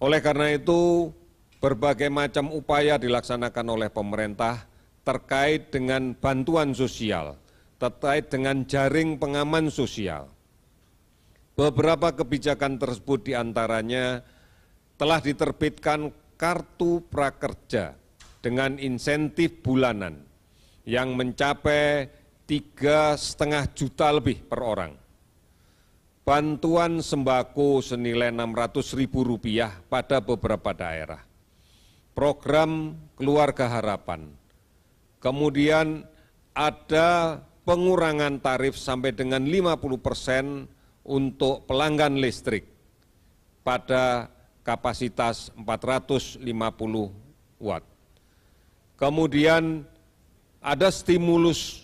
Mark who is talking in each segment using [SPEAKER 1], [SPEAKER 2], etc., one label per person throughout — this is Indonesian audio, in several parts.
[SPEAKER 1] Oleh karena itu, berbagai macam upaya dilaksanakan oleh pemerintah terkait dengan bantuan sosial, terkait dengan jaring pengaman sosial. Beberapa kebijakan tersebut diantaranya telah diterbitkan kartu prakerja dengan insentif bulanan yang mencapai 3,5 juta lebih per orang. Bantuan sembako senilai Rp600.000 pada beberapa daerah. Program Keluarga Harapan. Kemudian ada pengurangan tarif sampai dengan 50% untuk pelanggan listrik pada kapasitas 450 watt. Kemudian ada stimulus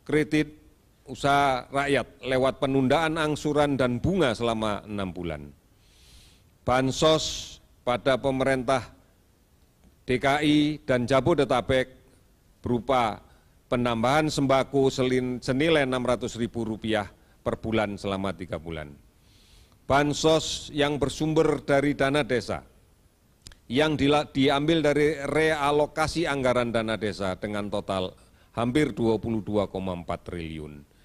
[SPEAKER 1] kredit usaha rakyat lewat penundaan angsuran dan bunga selama 6 bulan. Bansos pada pemerintah DKI dan Jabodetabek berupa penambahan sembako senilai Rp600.000 per bulan selama 3 bulan. Bansos yang bersumber dari dana desa, yang diambil dari realokasi anggaran dana desa dengan total hampir 22,4 triliun.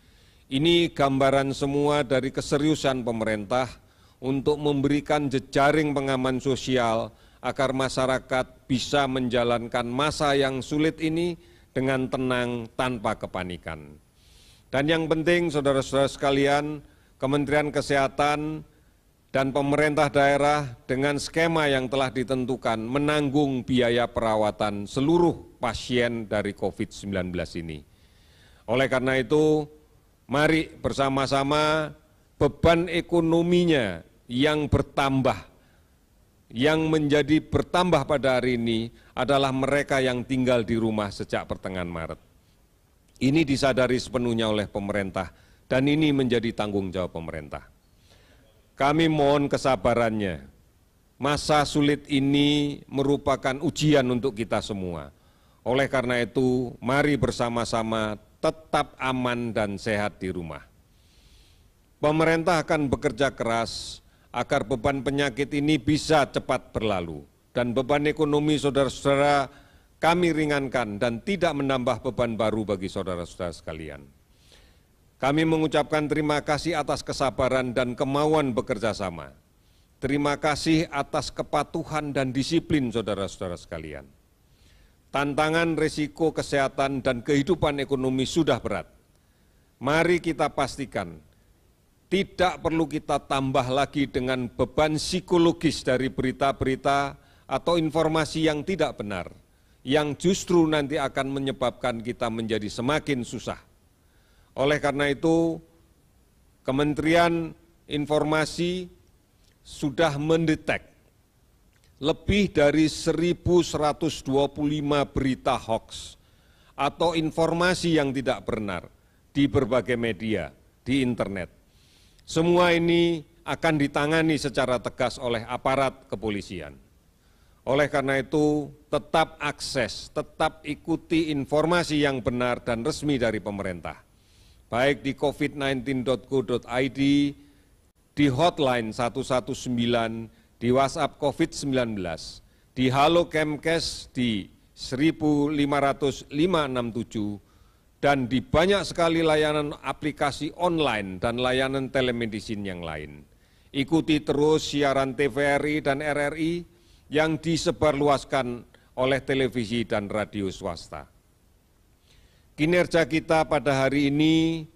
[SPEAKER 1] Ini gambaran semua dari keseriusan pemerintah untuk memberikan jejaring pengaman sosial agar masyarakat bisa menjalankan masa yang sulit ini dengan tenang tanpa kepanikan. Dan yang penting, saudara-saudara sekalian, Kementerian Kesehatan dan pemerintah daerah dengan skema yang telah ditentukan menanggung biaya perawatan seluruh pasien dari COVID-19 ini. Oleh karena itu, mari bersama-sama beban ekonominya yang bertambah, yang menjadi bertambah pada hari ini adalah mereka yang tinggal di rumah sejak pertengahan Maret. Ini disadari sepenuhnya oleh pemerintah dan ini menjadi tanggung jawab pemerintah. Kami mohon kesabarannya. Masa sulit ini merupakan ujian untuk kita semua. Oleh karena itu, mari bersama-sama tetap aman dan sehat di rumah. Pemerintah akan bekerja keras agar beban penyakit ini bisa cepat berlalu dan beban ekonomi saudara-saudara kami ringankan dan tidak menambah beban baru bagi saudara-saudara sekalian. Kami mengucapkan terima kasih atas kesabaran dan kemauan bekerja sama. Terima kasih atas kepatuhan dan disiplin saudara-saudara sekalian. Tantangan risiko kesehatan dan kehidupan ekonomi sudah berat. Mari kita pastikan tidak perlu kita tambah lagi dengan beban psikologis dari berita-berita atau informasi yang tidak benar, yang justru nanti akan menyebabkan kita menjadi semakin susah. Oleh karena itu, Kementerian Informasi sudah mendetek lebih dari 1.125 berita hoax atau informasi yang tidak benar di berbagai media, di internet. Semua ini akan ditangani secara tegas oleh aparat kepolisian. Oleh karena itu, tetap akses, tetap ikuti informasi yang benar dan resmi dari pemerintah. Baik di covid19.go.id, di hotline 119, di WhatsApp COVID-19, di Halo Kemkes di 1500567, dan di banyak sekali layanan aplikasi online dan layanan telemedicine yang lain. Ikuti terus siaran TVRI dan RRI yang disebarluaskan oleh televisi dan radio swasta. Kinerja kita pada hari ini,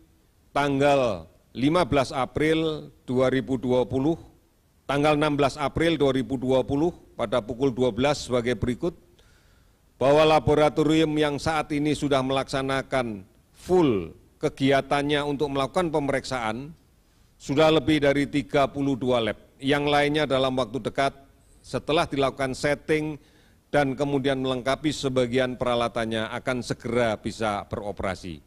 [SPEAKER 1] tanggal 15 April 2020, tanggal 16 April 2020 pada pukul 12 sebagai berikut, bahwa laboratorium yang saat ini sudah melaksanakan full kegiatannya untuk melakukan pemeriksaan, sudah lebih dari 32 lab. Yang lainnya dalam waktu dekat setelah dilakukan setting dan kemudian melengkapi sebagian peralatannya akan segera bisa beroperasi.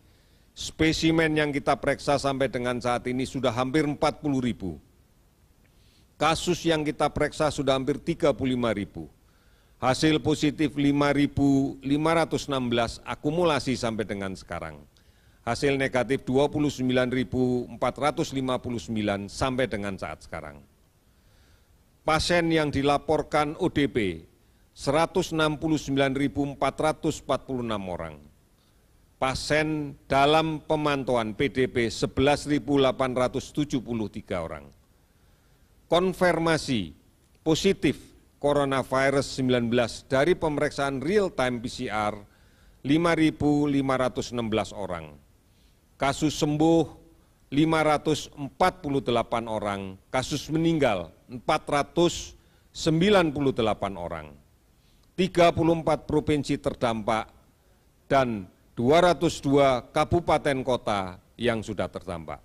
[SPEAKER 1] Spesimen yang kita periksa sampai dengan saat ini sudah hampir 40.000. Kasus yang kita periksa sudah hampir 35.000. Hasil positif 5.516 akumulasi sampai dengan sekarang. Hasil negatif 29.459 sampai dengan saat sekarang. pasien yang dilaporkan ODP 169.446 orang, pasien dalam pemantauan PDP 11.873 orang, konfirmasi positif coronavirus 19 dari pemeriksaan real-time PCR 5.516 orang, kasus sembuh 548 orang, kasus meninggal 498 orang, 34 provinsi terdampak, dan 202 kabupaten kota yang sudah terdampak.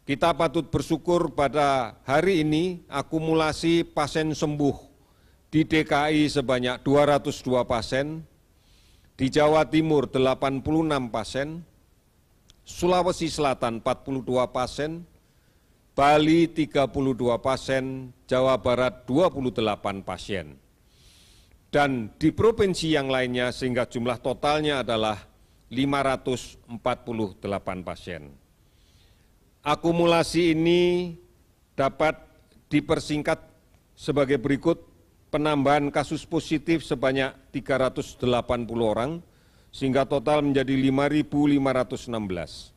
[SPEAKER 1] Kita patut bersyukur pada hari ini akumulasi pasien sembuh di DKI sebanyak 202 pasien, di Jawa Timur 86 pasien, Sulawesi Selatan 42 pasien, Bali 32 pasien, Jawa Barat 28 pasien. Dan di provinsi yang lainnya sehingga jumlah totalnya adalah 548 pasien. Akumulasi ini dapat dipersingkat sebagai berikut: penambahan kasus positif sebanyak 380 orang, sehingga total menjadi 5.516.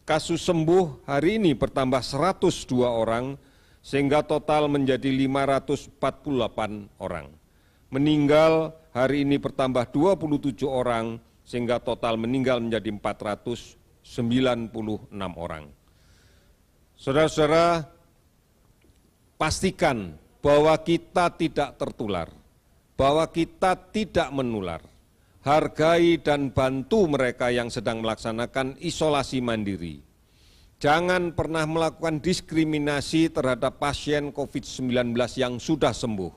[SPEAKER 1] Kasus sembuh hari ini bertambah 102 orang, sehingga total menjadi 548 orang. Meninggal hari ini bertambah 27 orang, sehingga total meninggal menjadi 496 orang. Saudara-saudara, pastikan bahwa kita tidak tertular, bahwa kita tidak menular. Hargai dan bantu mereka yang sedang melaksanakan isolasi mandiri. Jangan pernah melakukan diskriminasi terhadap pasien COVID-19 yang sudah sembuh.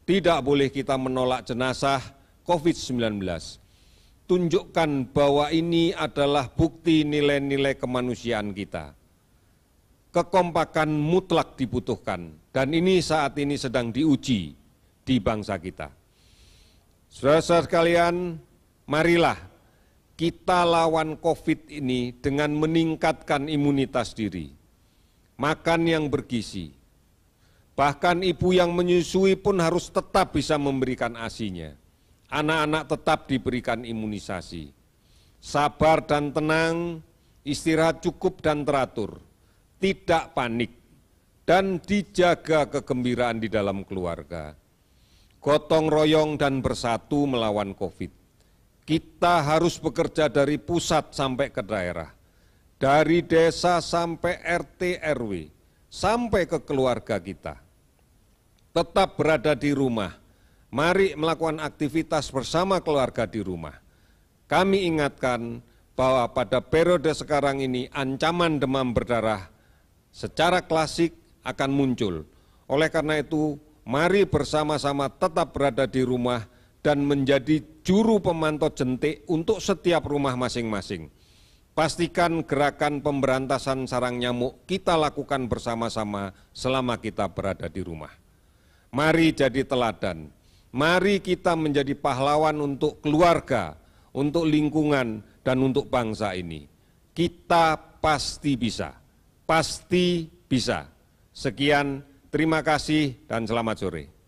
[SPEAKER 1] Tidak boleh kita menolak jenazah COVID-19. Tunjukkan bahwa ini adalah bukti nilai-nilai kemanusiaan kita. Kekompakan mutlak dibutuhkan, dan ini saat ini sedang diuji di bangsa kita. Saudara-saudara sekalian, marilah kita lawan COVID ini dengan meningkatkan imunitas diri. Makan yang bergizi. Bahkan ibu yang menyusui pun harus tetap bisa memberikan ASI-nya. Anak-anak tetap diberikan imunisasi. Sabar dan tenang, istirahat cukup dan teratur. Tidak panik, dan dijaga kegembiraan di dalam keluarga. Gotong royong dan bersatu melawan COVID. Kita harus bekerja dari pusat sampai ke daerah, dari desa sampai RT RW, sampai ke keluarga kita. Tetap berada di rumah, mari melakukan aktivitas bersama keluarga di rumah. Kami ingatkan bahwa pada periode sekarang ini ancaman demam berdarah secara klasik akan muncul. Oleh karena itu, mari bersama-sama tetap berada di rumah dan menjadi juru pemantau jentik untuk setiap rumah masing-masing. Pastikan gerakan pemberantasan sarang nyamuk kita lakukan bersama-sama selama kita berada di rumah. Mari jadi teladan, mari kita menjadi pahlawan untuk keluarga, untuk lingkungan, dan untuk bangsa ini. Kita pasti bisa, pasti bisa. Sekian, terima kasih dan selamat sore.